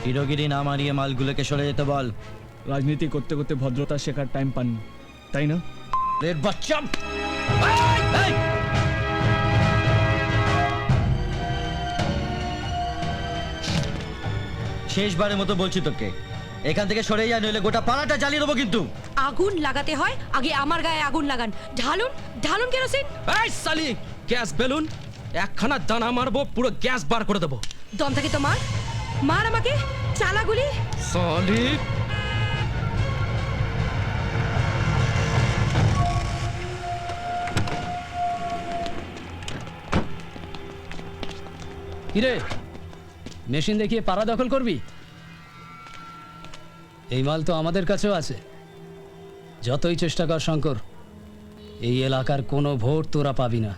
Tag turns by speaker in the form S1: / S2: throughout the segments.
S1: হিরোগিরি না মারিয়ে মালগুলোকে সরে যেতে বল।
S2: রাজনীতি করতে করতে ভদ্রতা শেখার টাইম পাননি, তাই না?
S1: রেড বাচ্চা, শেষবারের মতো বলছি তোকে, এখান থেকে সরে যা, নইলে গোটা পাড়াটা জ্বালিয়ে দেবো কিন্তু।
S3: আগুন লাগাতে হয় আগে আমার গায়ে আগুন লাগান। ঢালুন ঢালুন কেরোসিন।
S4: এই সালি, গ্যাস বেলুন একখানা দানা মারবো, পুরো গ্যাস বার করে দেবো।
S3: দম থাকে তো মার, মার আমাকে, চালা গুলি।
S4: সালি
S5: কিরে, মেশিন দেখিয়ে পাড়া দখল করবি? এই মাল তো আমাদের কাছেও আছে। যতই চেষ্টা কর শঙ্কর, এই এলাকার কোনো ভোট তোরা পাবি না।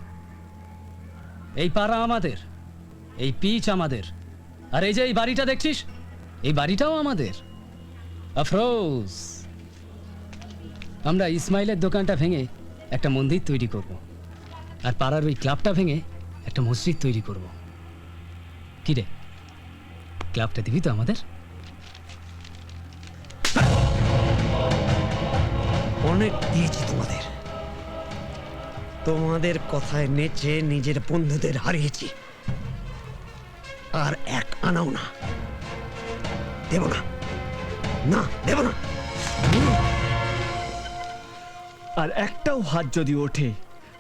S5: এই পাড়া আমাদের, এই পিচ আমাদের, আর এই যে এই বাড়িটা দেখছিস, এই বাড়িটাও আমাদের। আফরোজ, আমরা ইসমাইলের দোকানটা ভেঙে একটা মন্দির তৈরি করব, আর পাড়ার ওই ক্লাবটা ভেঙে একটা মসজিদ তৈরি করব। কিরে, ক্লাবটা দিবি তো আমাদের?
S6: অনেক দিয়েছি তোমাদের, তোমাদের কথায় নেচে নিজের বন্ধুদের হারিয়েছি, আর এক আনাও না, দেব না, না দেব না।
S2: আর একটাও হাত যদি ওঠে,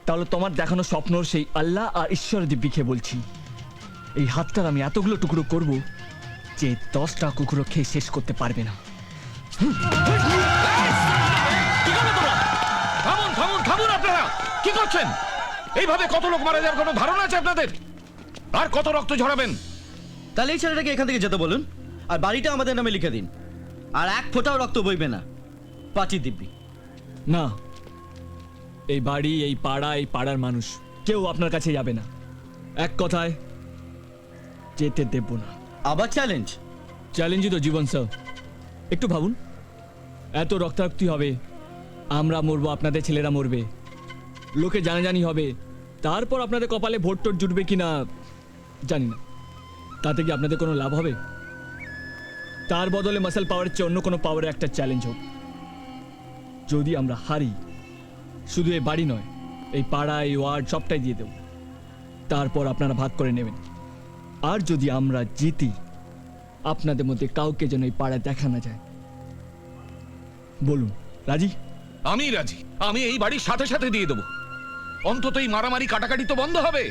S2: তাহলে তোমার দেখানো স্বপ্নর সেই আল্লাহ আর ঈশ্বর দিব্যিকে বলছি, এই হাতটার আমি এতগুলো টুকরো করব যে 10টা কুকুরও খেয়ে শেষ করতে পারবে না।
S7: থামুন থামুন থামুন, আপনারা কি করছেন? এইভাবে কত লোক মারা যাওয়ার কোনো ধারণা আছে আপনাদের? আর কত রক্ত ঝরাবেন?
S1: তাহলে এই ছেলেটাকে এখান থেকে যেতে বলুন, আর বাড়িটা আমাদের নামে লিখে দিন, আর এক ফোঁটাও রক্ত বইবে না। পাঁচি দিব্যি।
S2: না, এই বাড়ি, এই পাড়া, এই পাড়ার মানুষ কেউ আপনার কাছে যাবে না। এক কথায়, যেতে দেব না।
S1: আবার চ্যালেঞ্জ?
S2: চ্যালেঞ্জই তো জীবন স্যার। একটু ভাবুন, এত রক্তারক্তি হবে, আমরা মরবো, আপনাদের ছেলেরা মরবে, লোকে জানাজানি হবে, তারপর আপনাদের কপালে ভোট টোট জুটবে কিনা জানি না, তাতে কি আপনাদের কোনো লাভ হবে? তার বদলে মাসেল পাওয়ারের চেয়ে অন্য কোনো পাওয়ারে একটা চ্যালেঞ্জ হোক। যদি আমরা হারি, শুধু এই বাড়ি নয়, এই পাড়া, এই ওয়ার্ড সবটাই দিয়ে দেব, তারপর আপনারা ভাগ করে নেবেন। আর যদি আমরা জিতি, আপনাদের মধ্যে কাউকে যেন এই পাড়ায় দেখা না যায়। বলুন, রাজি?
S7: আমি রাজি, আমি এই বাড়ির সাথে সাথে দিয়ে দেবো। অন্তত এই মারামারি কাটাকাটি তো বন্ধ হবে।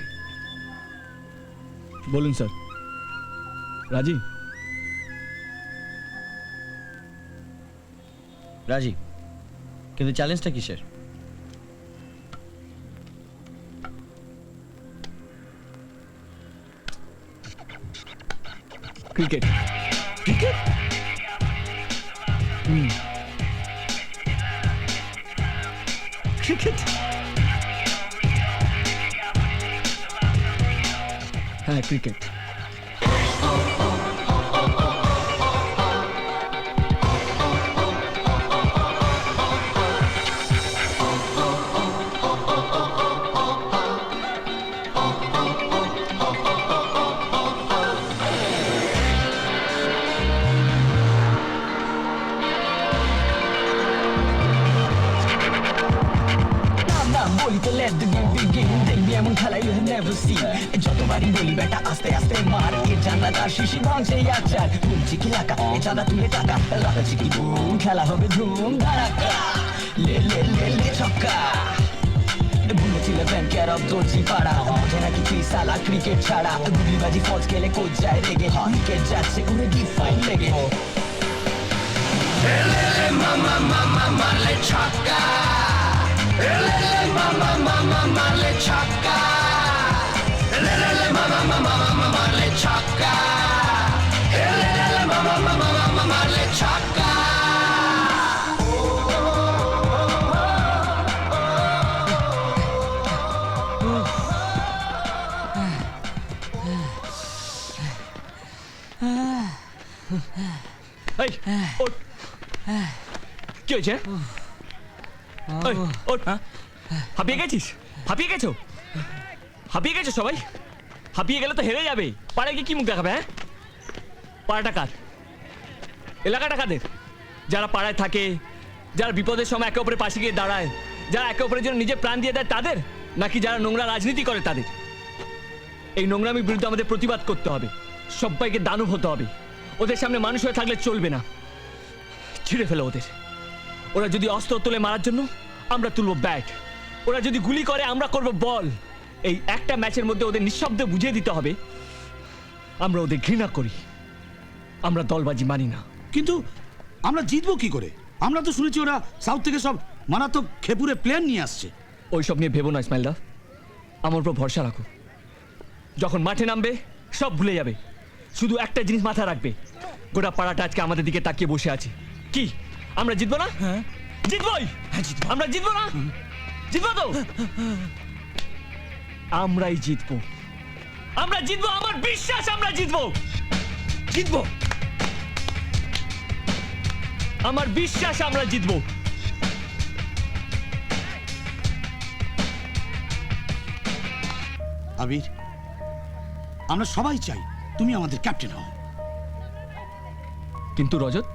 S2: বলুন স্যার, রাজি?
S1: রাজি, কিন্তু চ্যালেঞ্জটা কিসের?
S2: ক্রিকেট।
S7: ক্রিকেট?
S2: ক্রিকেট? হ্যাঁ, cricket.
S8: Let the game begin. দেখবি এমন খেলা you have never seen. যতবারই বলি বেটা আস্তে আস্তে মার, এ জানলাটার শিশি ভাঙছে আচার, ঘুমছি কি লাকা, এ চাঁদা তুলে টাকা, লাকা চিকি বুম, খেলা হবে ধুম ধারাকা, লে লে লে লে ছক্কা। ভুলেছিলে ব্যাংকের দর্জি পাড়া, বোঝে নাকি তুই সালা ক্রিকেট ছাড়া, গুলিবাজি ফলস খেলে কোচ যায় রেগে, উইকেট যাচ্ছে উড়ে কি ফাইন লেগে। মামা মামা মারলে ছক্কা, mama mama marle chaka, lele mama mama mama marle chaka, lele mama mama mama marle chaka.
S2: এই, ওঠ। কি হয়েছে? এই, ওঠ। হাঁপিয়ে গেছিস? হাঁপিয়ে গেছো? হাঁপিয়ে গেছো সবাই? হাঁপিয়ে গেলে তো হেরে যাবে। পাড়ায় গিয়ে কি মুখ দেখাবে? হ্যাঁ, পাড়াটা কার? এলাকাটা কাদের? যারা পাড়ায় থাকে, যারা বিপদের সময় একে অপরের পাশে গিয়ে দাঁড়ায়, যারা একে অপরের জন্য নিজে প্রাণ দিয়ে দেয় তাদের, নাকি যারা নোংরা রাজনীতি করে তাদের? এই নোংরামির বিরুদ্ধে আমাদের প্রতিবাদ করতে হবে, সবাইকে দানব হতে হবে। ওদের সামনে মানুষ হয়ে থাকলে চলবে না, ছিঁড়ে ফেলো ওদের। ওরা যদি অস্ত্র তোলে মারার জন্য, আমরা তুলব ব্যাট। ওরা যদি গুলি করে, আমরা করব বল। এই একটা ম্যাচের মধ্যে ওদের নিঃশব্দে বুঝিয়ে দিতে হবে আমরা ওদের ঘৃণা করি, আমরা দলবাজি মানি না।
S9: কিন্তু আমরা জিতবো কি করে? আমরা তো শুনেছি ওরা সাউথ থেকে সব মারাত্মক খেপুরে প্লেন নিয়ে আসছে।
S2: ওইসব নিয়ে ভেবো না ইসমাইলদা, আমার উপর ভরসা রাখো। যখন মাঠে নামবে সব ভুলে যাবে। শুধু একটা জিনিস মাথায় রাখবে, গোটা পাড়াটা আজকে আমাদের দিকে তাকিয়ে বসে আছে। কি আমরা জিতবো না? হ্যাঁ জিতবই। আমরা জিতবো না? জিতবো তো? আমরাই জিতবো, আমরা জিতবো, আমার বিশ্বাস আমরা জিতবো। জিতবো, আমার বিশ্বাস আমরা জিতবো।
S9: আবির, আমরা সবাই চাই তুমি আমাদের ক্যাপ্টেন হও।
S2: কিন্তু রজত,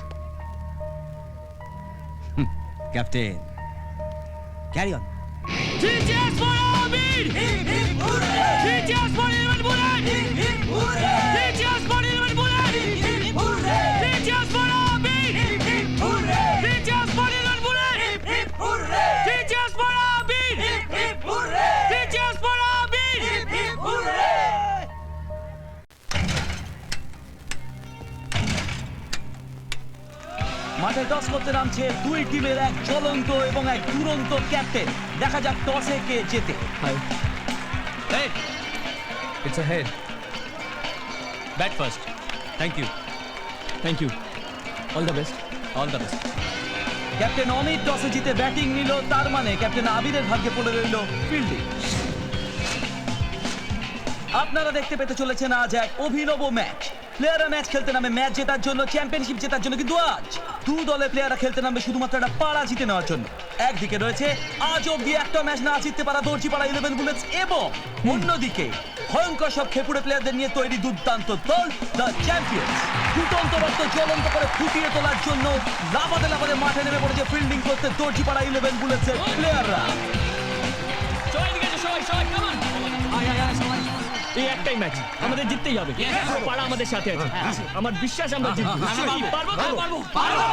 S6: ক্যাপ্টেন, ক্যারি অন।
S10: মাঠে টস করতে নামছে দুই টিমের এক জ্বলন্ত এবং এক দুরন্ত ক্যাপ্টেন। দেখা যাক টসে কে জেতে।
S2: Hi,
S5: it's a head. Bat first. Thank you.
S2: Thank you, all the best.
S5: All the best.
S10: Captain Amit টসে জিতে ব্যাটিং নিল, তার মানে ক্যাপ্টেন আবিরের ভাগ্যে পড়ে রইল ফিল্ডিং। আপনারা দেখতে পেতে চলেছেন আজ এক অভিনব ম্যাচ। প্লেয়াররা ম্যাচ খেলতে নামে ম্যাচ জেতার জন্য, চ্যাম্পিয়নশিপ জেতার জন্য, কিন্তু আজ দু দলের প্লেয়াররা খেলতে নামবে শুধুমাত্র একটা পাড়া জিতে নেওয়ার জন্য। একদিকে রয়েছে আজ অব্দি একটা ম্যাচ না জিততে পারা দর্জিপাড়া 11 বুলেটস, এবং অন্যদিকে ভয়ঙ্কর সব খেপুড়ে প্লেয়ারদের নিয়ে তৈরি দুর্দান্ত দল দ্য চ্যাম্পিয়ন্স। ফুটন্ত রক্ত জ্বলন্ত করে ফুটিয়ে তোলার জন্য লাফাতে লাফাতে মাঠে নেমে পড়েছে ফিল্ডিং করতে দর্জিপাড়া 11 বুলেটসের প্লেয়াররা।
S2: এই একটাই ম্যাচ, আমাদের জিততেই হবে। পাড়া আমাদের সাথে আছে, আমার বিশ্বাস আমরা জিতবো। পারবো, পারবো, পারবো।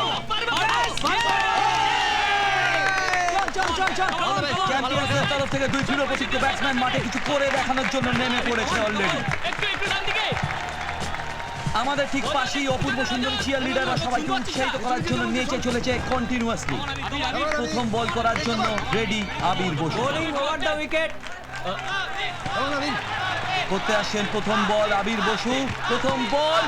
S10: চ্যাম্পিয়ন্সের তরফ থেকে দুই চিরপ্রতিজ্ঞ ব্যাটসম্যান মাঠে কিছু করে দেখানোর জন্য নেমে পড়েছে অলরেডি। আমাদের ঠিক পাশেই অপূর্ব সুন্দর চিয়ার লিডাররা সবাইকে উৎসাহিত করার জন্য নেচে চলেছে কন্টিনিউয়াসলি। প্রথম বল করার জন্য রেডি আবির বসু। করতে আসছেন প্রথম বল আবির বসু। প্রথম বল,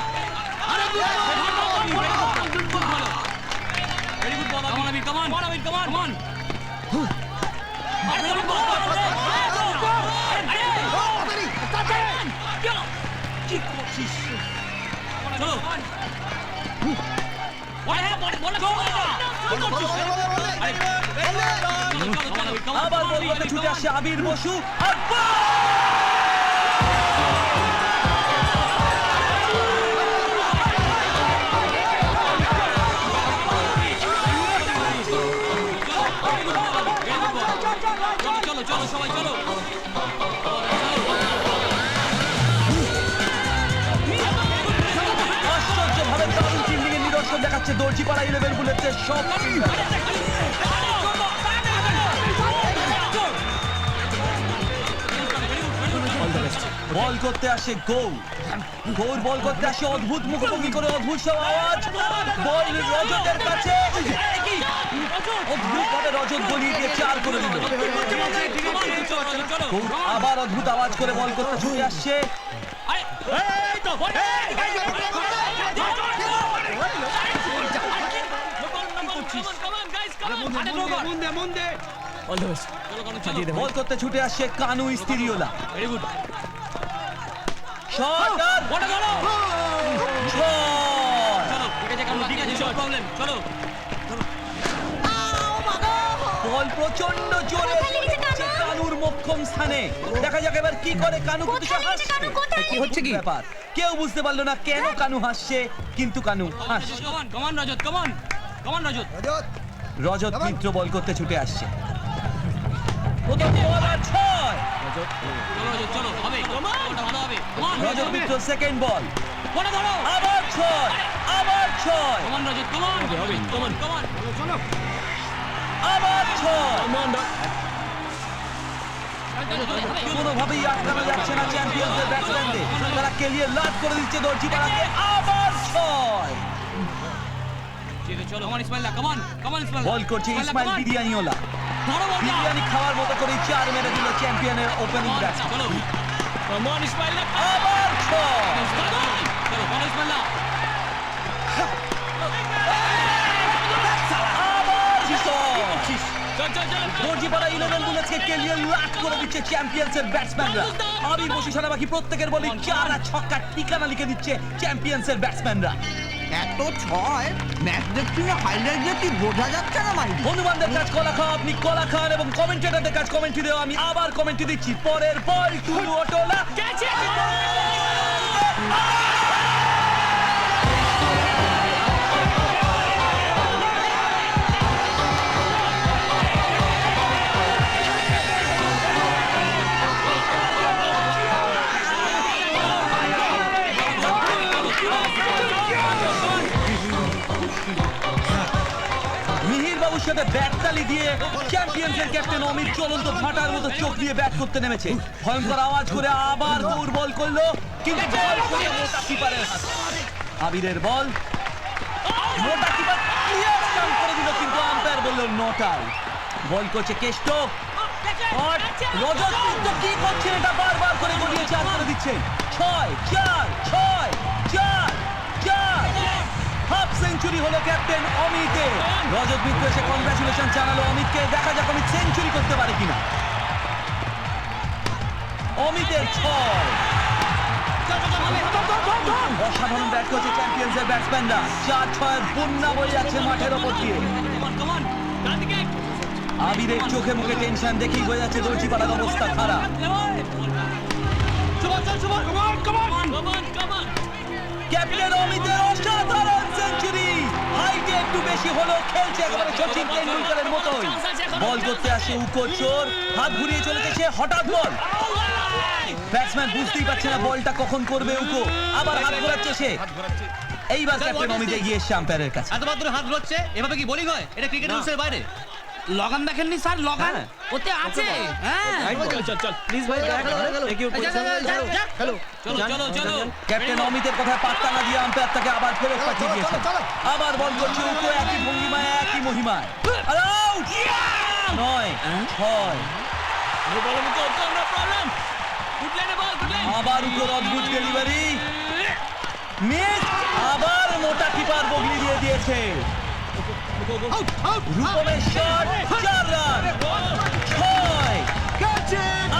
S10: আবার বল করতে ছুটে আসছে আবির বসু। আর আশ্চর্যভাবে দারুণ ফিল্ডিং এর নিদর্শন দেখাচ্ছে দর্জিপাড়া 11 বুলেটসের সব বল করতে আসে গৌর। গৌর বল করতে আসে অদ্ভুত মুখোমুখি করে, অদ্ভুত সব আওয়াজ। বল রজতের কাছে, অদ্ভুত ভাবে রজত গলিয়ে দিয়ে চার করে দিল। গৌর আবার অদ্ভুত আওয়াজ করে বল করতে ছুটে আসছে।
S2: All the best.
S10: বল করতে ছুটে আসছে কানু ইস্তিরিওলা। শট আর ছয়। বল বল প্রচন্ড জোরে লেগেছে কানুর মোক্ষম স্থানে। দেখা যাক এবার কি করে কানু। কিন্তু সে হাসছে। কি হচ্ছে কি ব্যাপার? কেউ বুঝতে পারলো না কেন কানু হাসছে, কিন্তু কানু হাসছে। রজত মিত্র বল করতে ছুটে আসছে। প্রথম বল আর ছয়। রজত মিত্র সেকেন্ড বল, আবার ছয়, আবার ছয়, আবার ছয়। কোনোভাবেই আটকানো যাচ্ছে না চ্যাম্পিয়নদের ব্যাটসম্যানদের। তারা কেলিয়ে লাভ করে দিচ্ছে দর্জি পাড়াকে। আবার ছয়। বল করছে ইসমাইল বিরিয়ানিওলা। বিরিয়ানি খাওয়ার মতো করে চার মেরে দিল চ্যাম্পিয়নের ওপেনিং ব্যাটসম্যান। আবার ছয়। দর্জিপাড়া 11 বুলেটসকে কেলিয়ে লাট করে দিচ্ছে চ্যাম্পিয়ন্সের ব্যাটসম্যানরা। আবির বসু সারা বাকি প্রত্যেকের বলি চার আর ছক্কা ঠিকানা লিখে দিচ্ছে চ্যাম্পিয়ন্সের ব্যাটসম্যানরা।
S6: এত ছয় ম্যাচ দেখছি না, হাইলাইট দেখছি, বোঝা যাচ্ছে না মাইরি।
S10: হনুমানদের কাজ কলা খাও, আপনি কলা খান, এবং কমেন্টেটরদের কাজ কমেন্ট্রি দেওয়া। আমি আবার কমেন্ট্রি দিচ্ছি। পরের বল টুলু অটোলা। সাথে ব্যাটতালি দিয়ে চ্যাম্পিয়ন্সের ক্যাপ্টেন অমিত চলন্ত ভাটার মতো চোখ দিয়ে ব্যাট করতে নেমেছে। ভয়ঙ্কর আওয়াজ করে আবার দৌড় বল করলো, কিন্তু বল করে মোটা কিপারের হাতে। আবিরের বল, মোটা কিপার ক্লিয়ার স্টাম্প করে দিল, কিন্তু আম্পায়ার বলল নট আউট। বল করছে কেষ্ট। রজত মিত্র কি করছে এটা বারবার করে গড়িয়ে চার করে দিচ্ছে। 6 4 6 4 4। হাফ সেঞ্চুরি হলো ক্যাপ্টেন অমিতের। রজত মিত্র এসে কংগ্রাচুলেশন জানালো অমিতকে। দেখা যাক অমিত সেঞ্চুরি করতে পারে কিনা। অমিতের 6। অসাধারণ ব্যাট করছে চ্যাম্পিয়ন্সের ব্যাটসম্যানরা। 4-6 বন্যা বয়ে যাচ্ছে মাঠের ওপর দিয়ে। আবিরের চোখে মুখে টেনশন দেখেই হয়ে যাচ্ছে দর্জিপাড়ার অবস্থা খারাপ। ক্যাপ্টেন অমিতের অসাধারণ সেঞ্চুরি। হাইটে একটু বেশি হলো, খেলছে একেবারে সচিন তেন্ডুলকরের মতোই। বল করতে আসে উকো চোর, হাত ঘুরিয়ে চলে গেছে, হঠাৎ বল। ব্যাটসম্যান বুঝতেই পারছে না বলটা কখন করবে উকো, আবার হাত ঘোরাচ্ছে সে। এইবার ক্যাপ্টেন অমিত এগিয়ে এসে আম্পায়ারের কাছে।
S1: এতবার ধরে হাত ঘোরাচ্ছে, এভাবে কি বোলিং হয়? এটা ক্রিকেট রুলসের বাইরে।
S9: লগান দেখেননি স্যার? লগান
S3: ওতে আছে।
S1: প্লিজ ভাই,
S10: চলো। ক্যাপ্টেন অমিতের কথায় পাত্তা না দিয়ে আম্পায়ার তাকে আবার ফেরত পাঠিয়ে দিয়েছে। আবার বল করছে উকো, একই ভঙ্গিমায় একই মহিমায়। আউট! 9 6। আবার উকোর অদ্ভুত ডেলিভারি মিস। আবার মোটা কিপার বগলি দিয়ে দিয়েছে। রূপমের শট, 4 রান। 6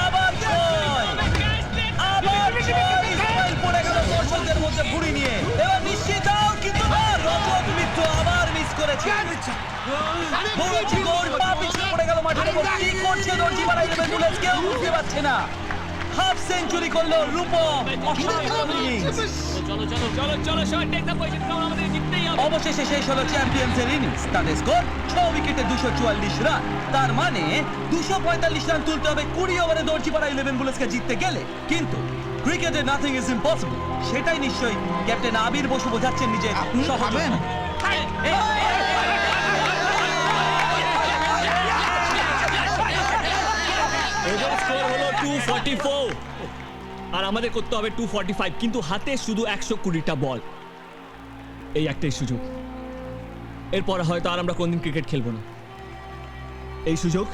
S10: আবার 6 আবার 6। ইসমাইল পড়ে গেল দর্শকদের মধ্যে ভুড়ি নিয়ে। এবার নিশ্চিত আউট, কিন্তু না, রজত মিত্র আবার মিস করেছে। বড়জি গোল, পা পিছনে পড়ে গেল মাঠের উপর। কি করছে দর্জিপাড়া 11 বুলেটস কেউ বুঝতে পারছে না। হাফ সেঞ্চুরি করলো রূপম। অসাধারণ ইনিংস। অবশেষে শেষ হলো চ্যাম্পিয়ন্সের ইনিংস। তাদের স্কোর 6 উইকেটে 244 রান। তার মানে 245 রান তুলতে হবে 20 ওভারে দর্জিপাড়া 11 বুলেটসকে জিততে গেলে। কিন্তু ক্রিকেটে নাথিং ইজ ইম্পসিবল, সেটাই নিশ্চয়ই ক্যাপ্টেন আবির বসু বোঝাচ্ছেন নিজে সহজ।
S2: স্কোর হলো 244 আর আমাদের করতে হবে 245, কিন্তু হাতে শুধু 120টা বল। এই একটাই সুযোগ। এরপর হয়তো আর আমরা কোনদিন ক্রিকেট খেলবো না। এই সুযোগ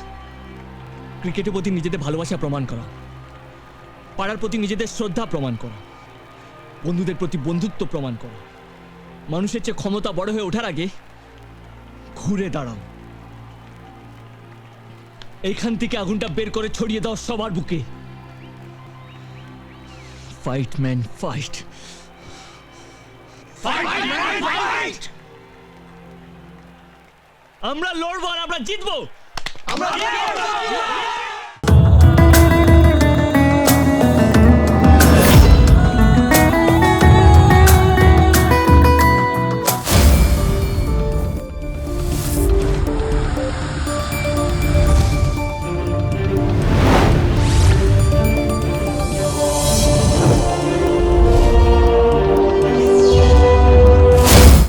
S2: ক্রিকেটের প্রতি নিজেদের ভালোবাসা প্রমাণ করা, পাড়ার প্রতি নিজেদের শ্রদ্ধা প্রমাণ করা, বন্ধুদের প্রতি বন্ধুত্ব প্রমাণ করা। মানুষের চেয়ে ক্ষমতা বড় হয়ে ওঠার আগে ঘুরে দাঁড়াও। এইখান থেকে আগুনটা বের করে ছড়িয়ে দাও সবার বুকে। Fight man fight. আমরা লড়বো আর আমরা জিতবো।
S6: আমরা